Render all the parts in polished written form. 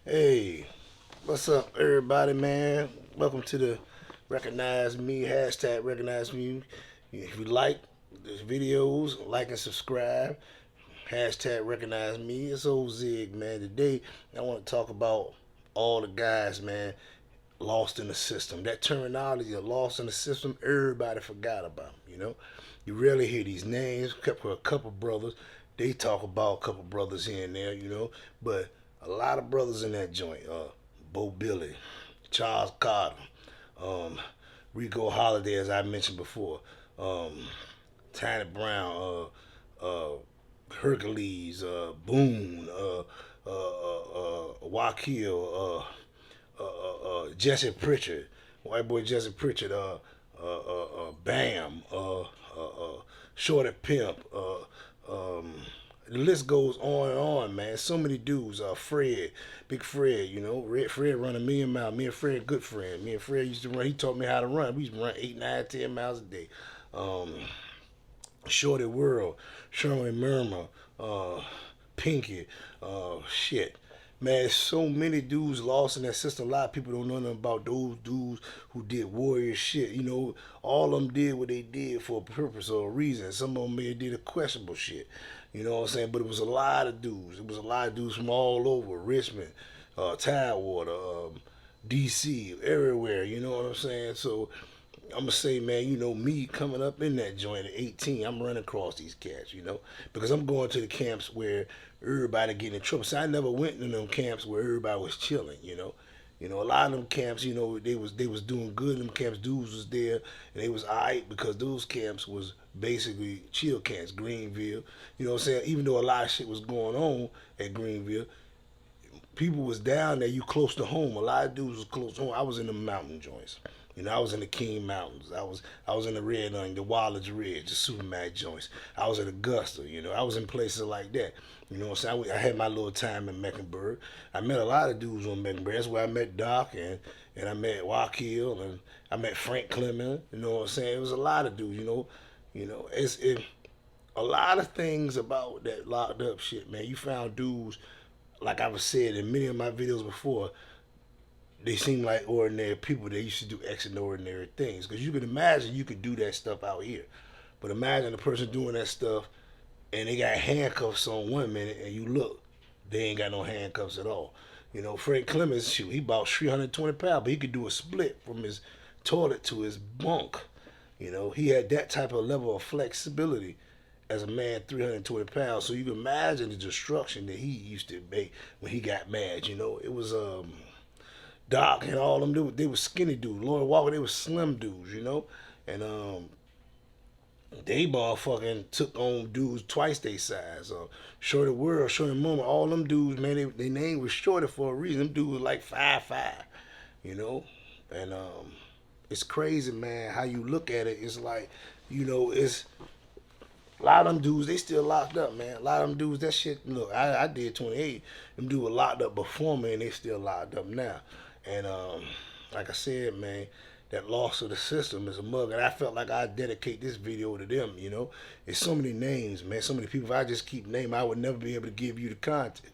Hey, what's up, everybody, man? Welcome to the Recognize Me, hashtag Recognize Me. If you like the videos, like and subscribe. Hashtag Recognize Me. It's old Zig, man. Today, I want to talk about all the guys, man, lost in the system. That terminology of lost in the system, everybody forgot about, you know? You rarely hear these names, except for a couple brothers. They talk about a couple brothers here and there, but a lot of brothers in that joint. Bo Billy, Charles Carter, um, Rico Holiday, as I mentioned before, um, Tiny Brown, Hercules, Boone, Wakil, Jesse Pritchard, white boy Jesse Pritchard, Bam, Shorty Pimp, the list goes on and on, man. So many dudes. Fred, Big Fred, Red Fred run a million miles. Me and Fred, good friend. Me and Fred used to run. He taught me how to run. We used to run 8, 9, 10 miles a day. Um, Shorty World, Sherman Murmur, Pinky, shit. Man, so many dudes lost in that system. A lot of people don't know nothing about those dudes who did warrior shit. All of them did what they did for a purpose or a reason. Some of them may have did a questionable shit. You know what I'm saying? But it was a lot of dudes. It was a lot of dudes from all over Richmond, Tidewater, DC, everywhere. You know what I'm saying? So I'm gonna say, man, me coming up in that joint at 18, I'm running across these cats, because I'm going to the camps where everybody getting in trouble. So I never went to them camps where everybody was chilling. A lot of them camps, they was doing good. Them camps, dudes was there, and they was alright because those camps was basically chill camps. Greenville, you know what I'm saying. Even though a lot of shit was going on at Greenville, people was down there. You close to home. A lot of dudes was close to home. I was in the mountain joints. I was in the King Mountains. I was in the Red Onion, the Wallace Ridge, the Supermax joints. I was at Augusta. I was in places like that. You know what I'm saying? I had my little time in Mecklenburg. I met a lot of dudes on Mecklenburg. That's where I met Doc and I met Wakil and I met Frank Clement. You know what I'm saying? It was a lot of dudes. It's a lot of things about that locked up shit, man. You found dudes like I was said in many of my videos before, they seem like ordinary people. They used to do extraordinary things. Because you can imagine you could do that stuff out here. But imagine a person doing that stuff and they got handcuffs on one minute and you look, they ain't got no handcuffs at all. Frank Clemens, shoot, he about 320 pounds, but he could do a split from his toilet to his bunk. He had that type of level of flexibility as a man 320 pounds. So you can imagine the destruction that he used to make when he got mad. It was Doc and all them dudes, they were skinny dudes. Lloyd Walker, they were slim dudes. And they motherfucking took on dudes twice their size. Shorty World, Shorty Mama, all them dudes, man, they name was Shorty for a reason. Them dudes was like 5'5", you know? And it's crazy, man, how you look at it. It's like, it's a lot of them dudes, they still locked up, man. A lot of them dudes, that shit, look, I did 28. Them dudes were locked up before me and they still locked up now. And like I said, man, that loss of the system is a mug. And I felt like I dedicate this video to them. It's so many names, man, so many people. If I just keep naming, I would never be able to give you the content.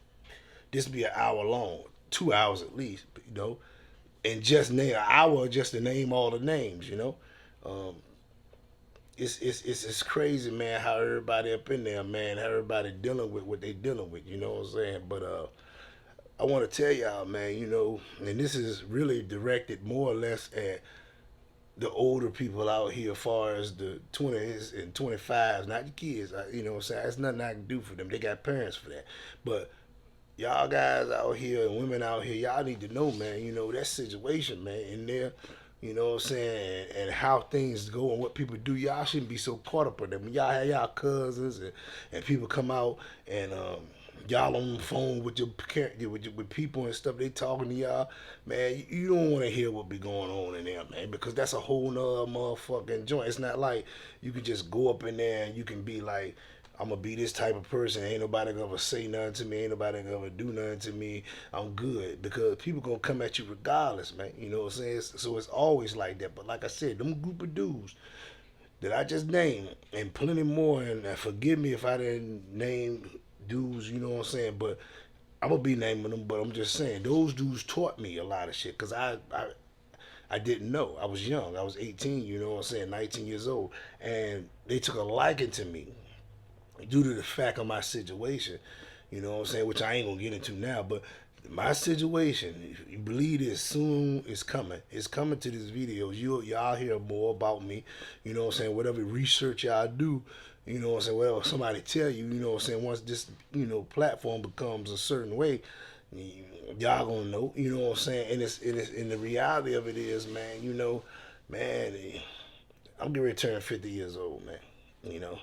This would be an hour long, 2 hours at least. And just name an hour just to name all the names. Um, it's crazy, man, how everybody up in there, man, how everybody dealing with what they dealing with. You know what I'm saying? But I want to tell y'all, man, and this is really directed more or less at the older people out here, as far as the 20s and 25s, not the kids. You know what I'm saying? There's nothing I can do for them. They got parents for that. But y'all guys out here and women out here, y'all need to know, man, that situation, man, in there, you know what I'm saying, and how things go and what people do. Y'all shouldn't be so caught up in them. When y'all have y'all cousins and people come out and y'all on the phone with with people and stuff, they talking to y'all, man, you don't want to hear what be going on in there, man, because that's a whole nother motherfucking joint. It's not like you can just go up in there and you can be like, I'm gonna be this type of person. Ain't nobody gonna say nothing to me. Ain't nobody gonna do nothing to me. I'm good, because people gonna come at you regardless, man. You know what I'm saying? So it's always like that. But like I said, them group of dudes that I just named and plenty more. And forgive me if I didn't name dudes. You know what I'm saying? But I'm gonna be naming them, but I'm just saying those dudes taught me a lot of shit because I didn't know. I was young. I was 18. You know what I'm saying? 19 years old, and they took a liking to me due to the fact of my situation. You know what I'm saying? Which I ain't gonna get into now, but my situation, if you believe this, soon is coming. It's coming to these videos. Y'all hear more about me. You know what I'm saying? Whatever research y'all do, you know what I'm saying? Well, somebody tell you, you know what I'm saying? Once this, platform becomes a certain way, y'all gonna know. You know what I'm saying? And the reality of it is, man. Man, I'm getting ready to turn 50 years old, man. You know.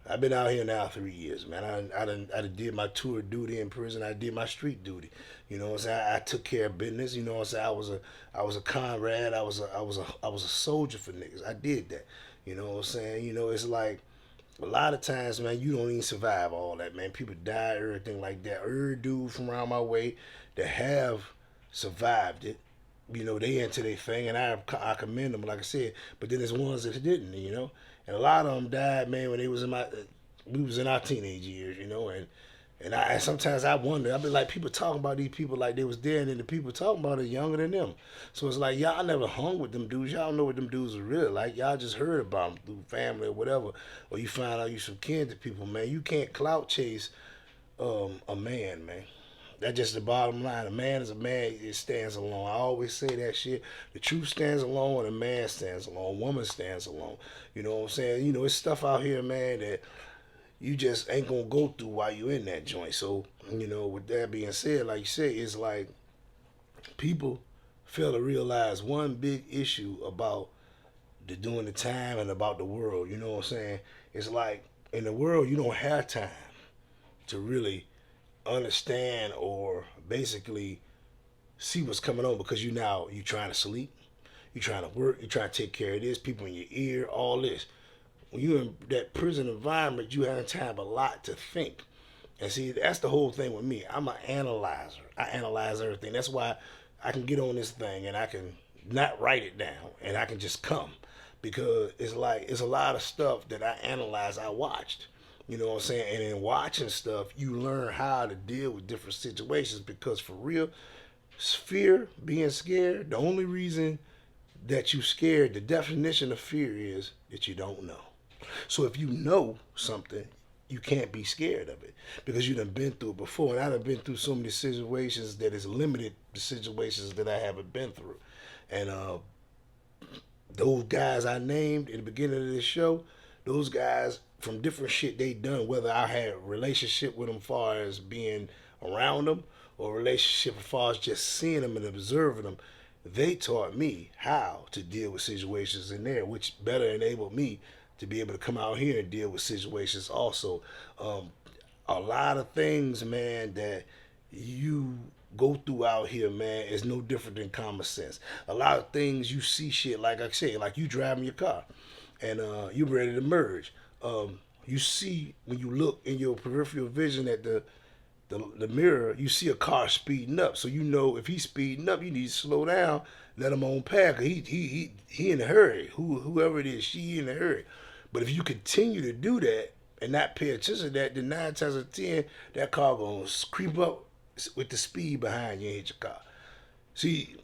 I've been out here now 3 years, man. I done did my tour duty in prison. I did my street duty. You know what I'm saying? I took care of business. You know what I'm saying? I was a comrade. I was a soldier for niggas. I did that. You know what I'm saying? It's like a lot of times, man, you don't even survive all that, man. People die, everything like that. Every dude from around my way that have survived it, they into their thing, and I commend them, like I said. But then there's ones that didn't, and a lot of them died, man, when they was we was in our teenage years, and sometimes I wonder. I be like, people talking about these people like they was there, and then the people talking about it younger than them. So it's like y'all never hung with them dudes. Y'all know what them dudes are really like. Y'all just heard about them through family or whatever, or you find out you some kin to people, man. You can't clout chase a man, man. That's just the bottom line. A man is a man. It stands alone. I always say that shit. The truth stands alone, and a man stands alone. A woman stands alone. You know what I'm saying? It's stuff out here, man, that you just ain't gonna go through while you in that joint. So, with that being said, like you said, it's like people fail to realize one big issue about the doing the time and about the world. You know what I'm saying? It's like in the world you don't have time to really understand or basically see what's coming on because you trying to sleep, you trying to work, you trying to take care of this, people in your ear, all this. When you're in that prison environment, you have time a lot to think. And see, that's the whole thing with me. I'm an analyzer. I analyze everything. That's why I can get on this thing and I can not write it down and I can just come. Because it's like it's a lot of stuff that I analyze, I watched. You know what I'm saying? And in watching stuff, you learn how to deal with different situations because for real, fear, being scared, the only reason that you scared, the definition of fear is that you don't know. So if you know something, you can't be scared of it because you done been through it before. And I done been through so many situations that has limited the situations that I haven't been through. And those guys I named in the beginning of this show, those guys from different shit they done, whether I had a relationship with them as far as being around them or a relationship as far as just seeing them and observing them, they taught me how to deal with situations in there, which better enabled me to be able to come out here and deal with situations also. A lot of things, man, that you go through out here, man, is no different than common sense. A lot of things you see shit, like I say, like you driving your car and you ready to merge. You see when you look in your peripheral vision at the mirror, you see a car speeding up. So you know if he's speeding up, you need to slow down, let him on pack. He in a hurry. Whoever it is, she in a hurry. But if you continue to do that and not pay attention to that, then 9 times out of 10, that car gonna creep up with the speed behind you and hit your car. See,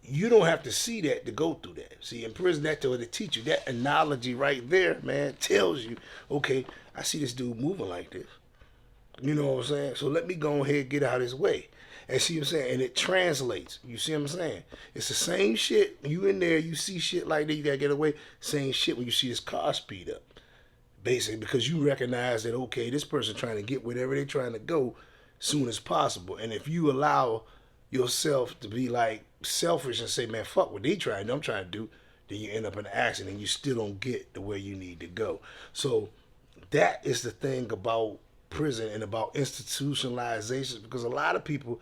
you don't have to see that to go through that. See, in prison, that's what they teach you. That analogy right there, man, tells you, okay, I see this dude moving like this. You know what I'm saying? So let me go ahead and get out of his way. And see what I'm saying? And it translates. You see what I'm saying? It's the same shit. You in there, you see shit like that, you gotta get away. Same shit when you see this car speed up. Basically, because you recognize that, okay, this person trying to get wherever they're trying to go soon as possible. And if you allow yourself to be like selfish and say, man, fuck what they trying, I'm trying to do, then you end up in an accident and you still don't get to where you need to go. So that is the thing about prison and about institutionalization, because a lot of people,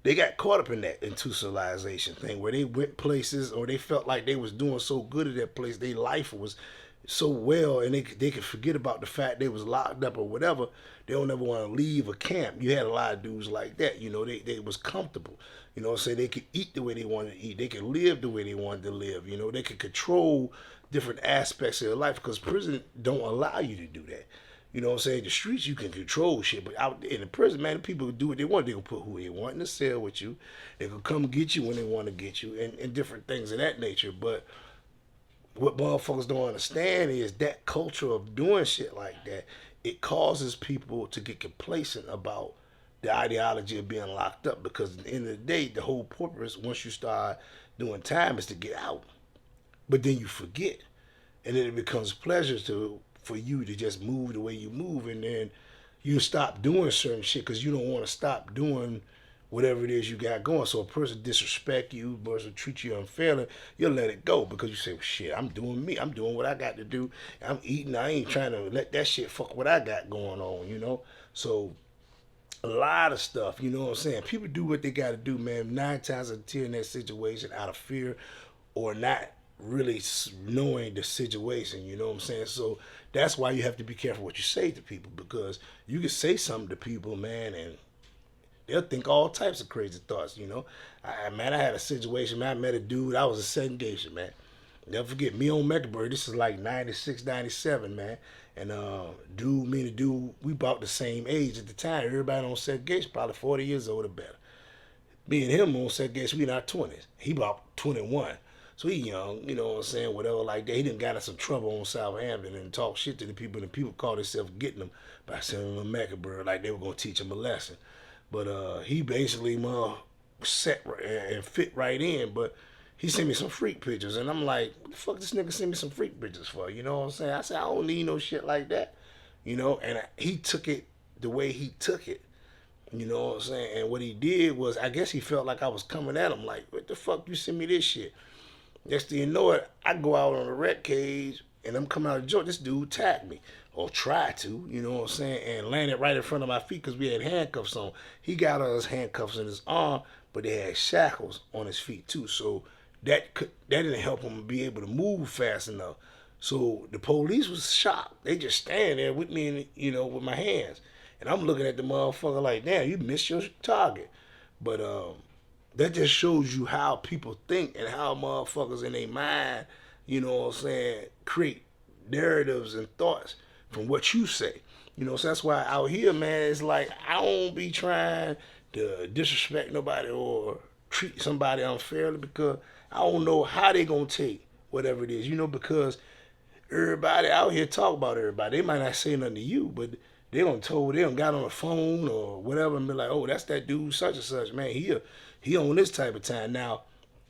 they got caught up in that institutionalization thing where they went places or they felt like they was doing so good at that place, their life was so well, and they could forget about the fact they was locked up or whatever. They don't ever want to leave a camp. You had a lot of dudes like that. They was comfortable. So they could eat the way they wanted to eat. They could live the way they wanted to live. They could control different aspects of their life because prison don't allow you to do that. You know what I'm saying? The streets you can control shit, but out in the prison, man, the people do what they want. They gonna put who they want in the cell with you. They gonna come get you when they want to get you, and different things of that nature. But what motherfuckers don't understand is that culture of doing shit like that, it causes people to get complacent about the ideology of being locked up, because at the end of the day, the whole purpose once you start doing time is to get out. But then you forget, and then it becomes pleasure to for you to just move the way you move, and then you stop doing certain shit because you don't want to stop doing whatever it is you got going. So a person disrespect you, a person treat you unfairly, you'll let it go because you say, well, shit, I'm doing me. I'm doing what I got to do. I'm eating. I ain't trying to let that shit fuck what I got going on, you know? So a lot of stuff, you know what I'm saying? People do what they got to do, man. 9 times out of 10 in that situation out of fear or not really knowing the situation, you know what I'm saying? So that's why you have to be careful what you say to people, because you can say something to people, man, and they'll think all types of crazy thoughts, you know. Man, I had a situation, man. I met a dude. I was a segregation, man. Never forget, me on Mecklenburg. This is like 96, 97, man. And me and the dude, we about the same age at the time. Everybody on segregation, probably 40 years old or better. Me and him on segregation, we in our 20s. He about 21. So he young, you know what I'm saying, whatever like that. He done got us some trouble on Southampton and talk shit to the people, and the people called themselves getting them by sending them to Mecklenburg like they were going to teach him a lesson. But he basically set and fit right in. But he sent me some freak pictures, and I'm like, what the fuck this nigga send me some freak pictures for? You know what I'm saying? I said, I don't need no shit like that. You know, and he took it the way he took it. You know what I'm saying? And what he did was, I guess he felt like I was coming at him, like, what the fuck you send me this shit? Next thing you know it, I go out on the rec cage and I'm coming out of the joint. This dude tagged me, or tried to, you know what I'm saying, and landed right in front of my feet because we had handcuffs on. He got us handcuffs in his arm, but they had shackles on his feet too. So that didn't help him be able to move fast enough. So the police was shocked. They just stand there with me, with my hands, and I'm looking at the motherfucker like, damn, you missed your target. But that just shows you how people think and how motherfuckers in their mind, you know what I'm saying, create narratives and thoughts from what you say. So that's why out here, man, it's like I don't be trying to disrespect nobody or treat somebody unfairly, because I don't know how they gonna take whatever it is, because everybody out here talk about everybody. They might not say nothing to you, but they don't got on the phone or whatever and be like, oh, that's that dude such and such, man. He on this type of time. Now,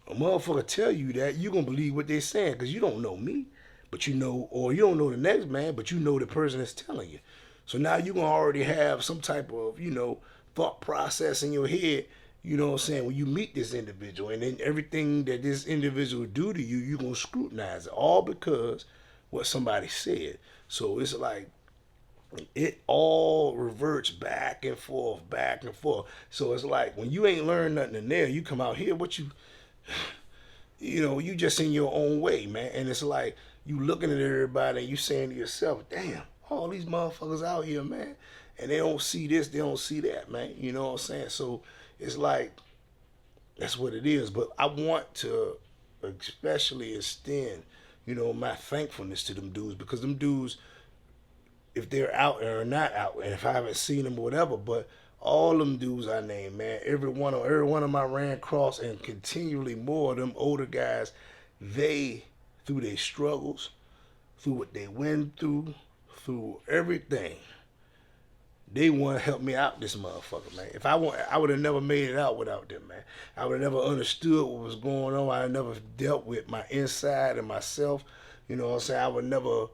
a motherfucker tell you that, you gonna believe what they saying because you don't know me, but or you don't know the next man, but you know the person that's telling you. So now you gonna already have some type of, thought process in your head, you know what I'm saying, when you meet this individual, and then everything that this individual do to you, you gonna scrutinize it, all because what somebody said. So it's like it all reverts back and forth, back and forth. So it's like when you ain't learned nothing in there, you come out here, you just in your own way, man. And it's like you looking at everybody and you saying to yourself, damn, all these motherfuckers out here, man, and they don't see this, they don't see that, man. You know what I'm saying? So it's like that's what it is. But I want to especially extend, my thankfulness to them dudes, because them dudes, if they're out or not out, and if I haven't seen them or whatever, but all them dudes I named, man, every one of them I ran across, and continually more of them older guys, they, through their struggles, through what they went through everything, they want to help me out, this motherfucker, man. If I would have never made it out without them, man. I would have never understood what was going on. I would never dealt with my inside and myself. You know what I'm saying? I would never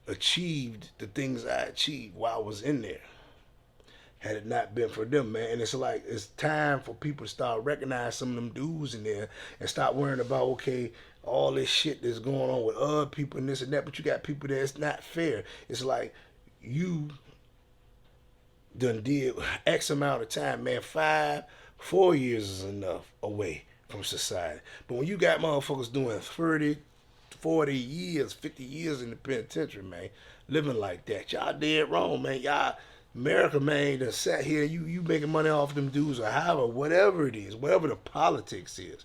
achieved the things I achieved while I was in there, had it not been for them, man. And it's like it's time for people to start recognizing some of them dudes in there and stop worrying about, okay, all this shit that's going on with other people and this and that, but you got people that it's not fair. It's like you done did X amount of time, man. 4 years is enough away from society. But when you got motherfuckers doing 30, 40 years, 50 years in the penitentiary, man, living like that, y'all dead wrong, man. Y'all, America, man, done sat here, you making money off them dudes, or however, whatever it is, whatever the politics is.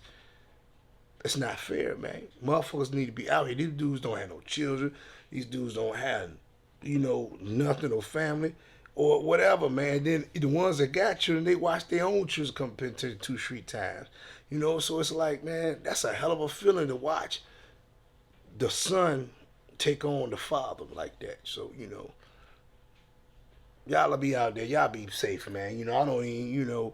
It's not fair, man. Motherfuckers need to be out here. These dudes don't have no children. These dudes don't have nothing or family or whatever, man. Then the ones that got children, they watch their own children come into the 2 street times. So it's like, man, that's a hell of a feeling to watch the son take on the father like that. So, y'all be out there, y'all be safe, man. I don't even,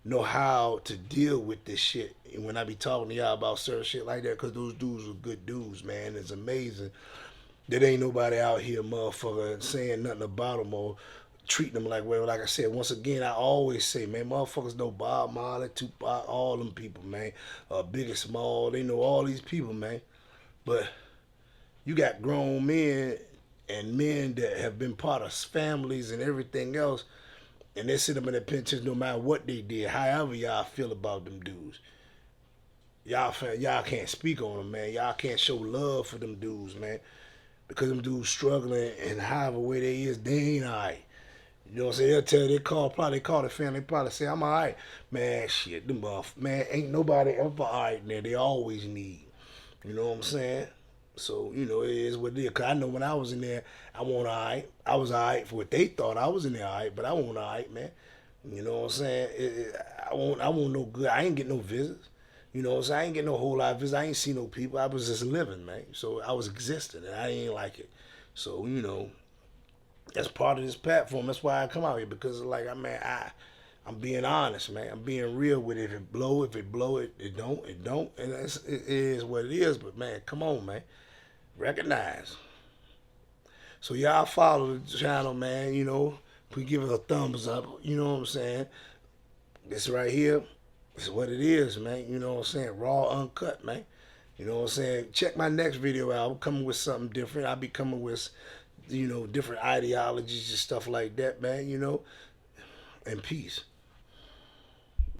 know how to deal with this shit when I be talking to y'all about certain shit like that, because those dudes are good dudes, man. It's amazing that ain't nobody out here, motherfucker, saying nothing about them or treating them like well. Like I said, once again, I always say, man, motherfuckers know Bob Marley, Tupac, all them people, man. Big and small, they know all these people, man. But you got grown men and men that have been part of families and everything else, and they sit up in their pensions no matter what they did, however y'all feel about them dudes. Y'all can't speak on them, man. Y'all can't show love for them dudes, man. Because them dudes struggling and however way they is, they ain't alright. You know what I'm saying? They'll tell you, they call the family, they probably say, I'm alright. Man, shit, them man, ain't nobody ever alright in there. They always need. You know what I'm saying? So, it is what it is. Cause I know when I was in there, I wasn't alright. I was alright for what they thought. I was in there alright, but I wasn't alright, man. You know what I'm saying? I won't no good. I ain't get no visits. You know what I'm saying? I ain't get no whole lot of visits. I ain't see no people. I was just living, man. So I was existing, and I ain't like it. So, that's part of this platform. That's why I come out here, because like, I'm being honest, man. I'm being real with it. If it blow, it don't, and it is what it is. But man, come on, man, recognize. So y'all follow the channel, man. Please give it a thumbs up. You know what I'm saying? This right here is what it is, man. You know what I'm saying? Raw, uncut, man. You know what I'm saying? Check my next video out. I'm coming with something different. I'll be coming with, different ideologies and stuff like that, man. And peace.